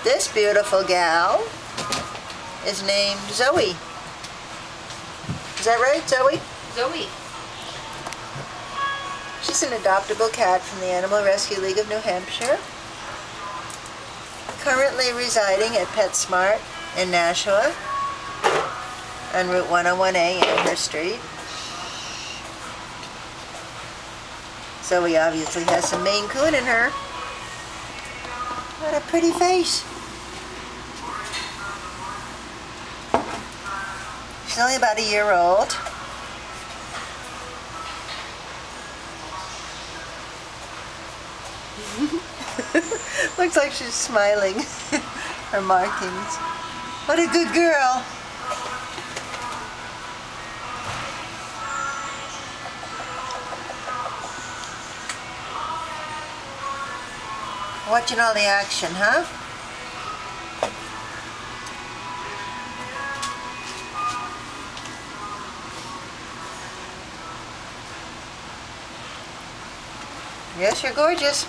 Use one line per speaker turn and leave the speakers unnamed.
This beautiful gal is named Zoe. Is that right, Zoe?
Zoe.
She's an adoptable cat from the Animal Rescue League of New Hampshire. Currently residing at PetSmart in Nashua on Route 101A Amherst Street. Zoe obviously has some Maine Coon in her. What a pretty face. She's only about a year old. Looks like she's smiling. Her markings. What a good girl. Watching all the action, huh? Yes, you're gorgeous.